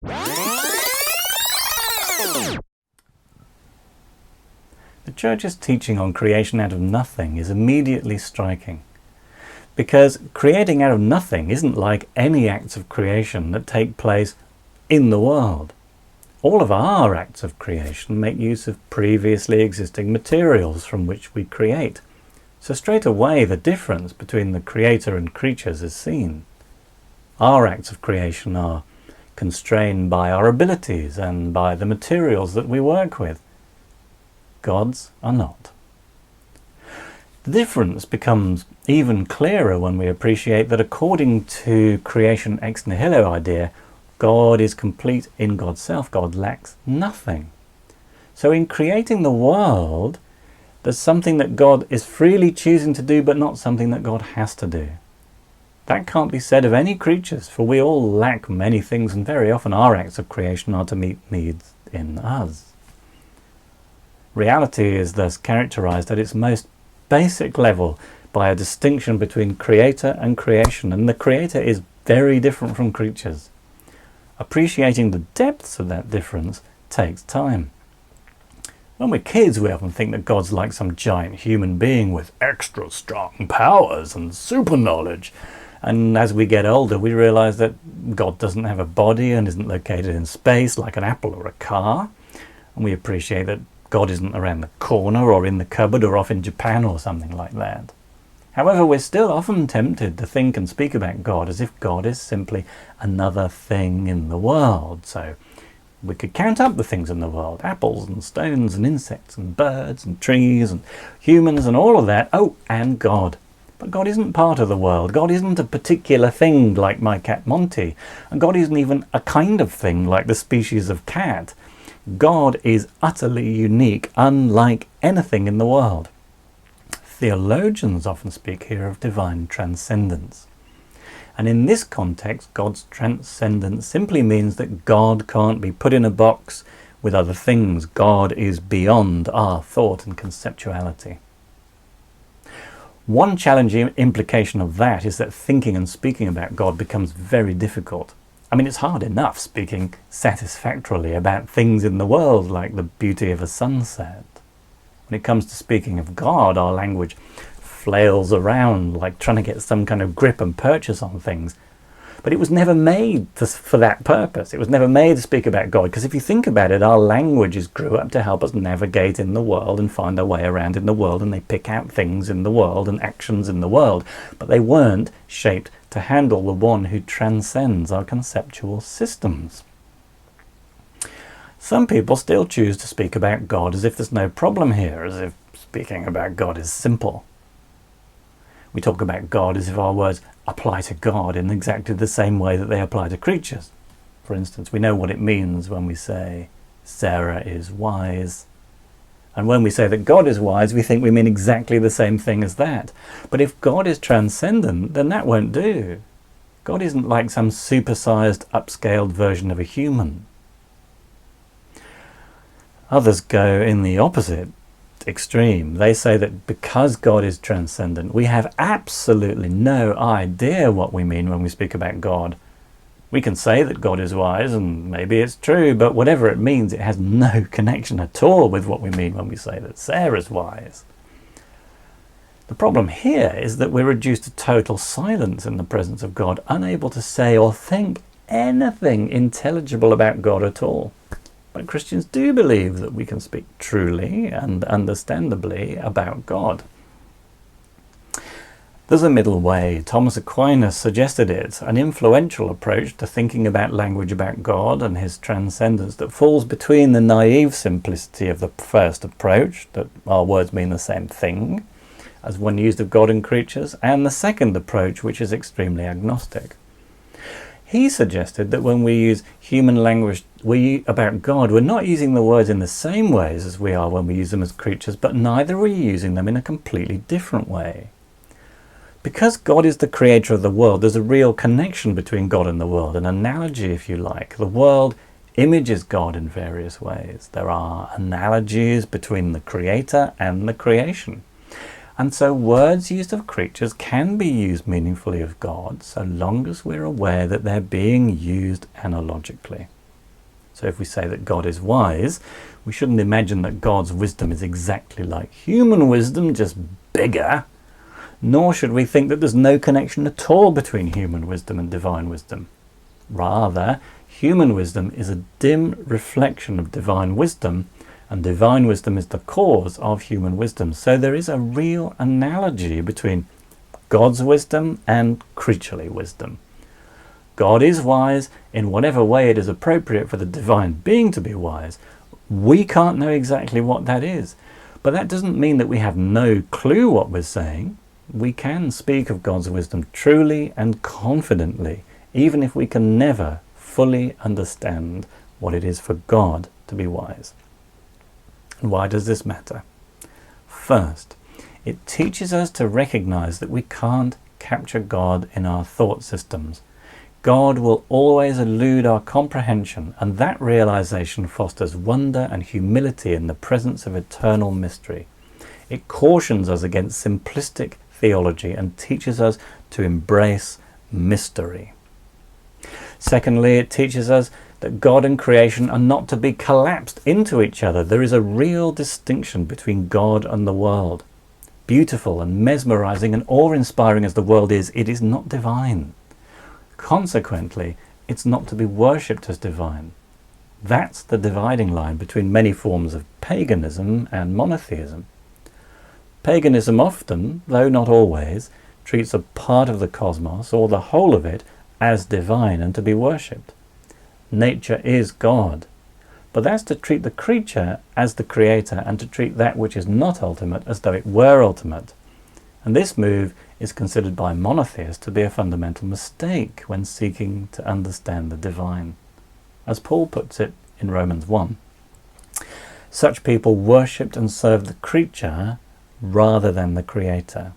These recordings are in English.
The Church's teaching on creation out of nothing is immediately striking, because creating out of nothing isn't like any acts of creation that take place in the world. All of our acts of creation make use of previously existing materials from which we create. So straight away the difference between the creator and creatures is seen. Our acts of creation are constrained by our abilities and by the materials that we work with. God's are not. The difference becomes even clearer when we appreciate that according to creation ex nihilo idea, God is complete in God's self. God lacks nothing. So in creating the world, there's something that God is freely choosing to do, but not something that God has to do. That can't be said of any creatures, for we all lack many things, and very often our acts of creation are to meet needs in us. Reality is thus characterized at its most basic level by a distinction between creator and creation, and the creator is very different from creatures. Appreciating the depths of that difference takes time. When we're kids, we often think that God's like some giant human being with extra strong powers and super knowledge. And as we get older, we realize that God doesn't have a body and isn't located in space like an apple or a car. And we appreciate that God isn't around the corner or in the cupboard or off in Japan or something like that. However, we're still often tempted to think and speak about God as if God is simply another thing in the world. So we could count up the things in the world: apples and stones and insects and birds and trees and humans and all of that. Oh, and God. But God isn't part of the world. God isn't a particular thing like my cat Monty. And God isn't even a kind of thing like the species of cat. God is utterly unique, unlike anything in the world. Theologians often speak here of divine transcendence. And in this context, God's transcendence simply means that God can't be put in a box with other things. God is beyond our thought and conceptuality. One challenging implication of that is that thinking and speaking about God becomes very difficult. I mean, it's hard enough speaking satisfactorily about things in the world like the beauty of a sunset. When it comes to speaking of God, our language flails around like trying to get some kind of grip and purchase on things. But it was never made for that purpose. It was never made to speak about God, because if you think about it, our languages grew up to help us navigate in the world and find our way around in the world, and they pick out things in the world and actions in the world. But they weren't shaped to handle the one who transcends our conceptual systems. Some people still choose to speak about God as if there's no problem here, as if speaking about God is simple. We talk about God as if our words apply to God in exactly the same way that they apply to creatures. For instance, we know what it means when we say Sarah is wise. And when we say that God is wise, we think we mean exactly the same thing as that. But if God is transcendent, then that won't do. God isn't like some supersized, upscaled version of a human. Others go in the opposite extreme. They say that because God is transcendent, we have absolutely no idea what we mean when we speak about God. We can say that God is wise, and maybe it's true, but whatever it means, it has no connection at all with what we mean when we say that Sarah's wise. The problem here is that we're reduced to total silence in the presence of God, unable to say or think anything intelligible about God at all. But Christians do believe that we can speak truly and understandably about God. There's a middle way. Thomas Aquinas suggested it, an influential approach to thinking about language about God and his transcendence that falls between the naive simplicity of the first approach, that our words mean the same thing as when used of God and creatures, and the second approach, which is extremely agnostic. He suggested that when we use human language about God, we're not using the words in the same ways as we are when we use them as creatures, but neither are we using them in a completely different way. Because God is the creator of the world, there's a real connection between God and the world, an analogy, if you like. The world images God in various ways. There are analogies between the creator and the creation. And so words used of creatures can be used meaningfully of God, so long as we're aware that they're being used analogically. So if we say that God is wise, we shouldn't imagine that God's wisdom is exactly like human wisdom, just bigger. Nor should we think that there's no connection at all between human wisdom and divine wisdom. Rather, human wisdom is a dim reflection of divine wisdom, and divine wisdom is the cause of human wisdom. So there is a real analogy between God's wisdom and creaturely wisdom. God is wise in whatever way it is appropriate for the divine being to be wise. We can't know exactly what that is, but that doesn't mean that we have no clue what we're saying. We can speak of God's wisdom truly and confidently, even if we can never fully understand what it is for God to be wise. And why does this matter? First, it teaches us to recognize that we can't capture God in our thought systems. God will always elude our comprehension, and that realization fosters wonder and humility in the presence of eternal mystery. It cautions us against simplistic theology and teaches us to embrace mystery. Secondly, it teaches us that God and creation are not to be collapsed into each other. There is a real distinction between God and the world. Beautiful and mesmerizing and awe-inspiring as the world is, it is not divine. Consequently, it's not to be worshipped as divine. That's the dividing line between many forms of paganism and monotheism. Paganism often, though not always, treats a part of the cosmos or the whole of it as divine and to be worshipped. Nature is God, but that's to treat the creature as the creator and to treat that which is not ultimate as though it were ultimate. And this move is considered by monotheists to be a fundamental mistake when seeking to understand the divine. As Paul puts it in Romans 1, such people worshipped and served the creature rather than the creator.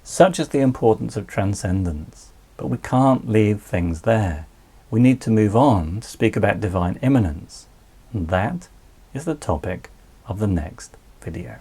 Such is the importance of transcendence, but we can't leave things there. We need to move on to speak about divine immanence, and that is the topic of the next video.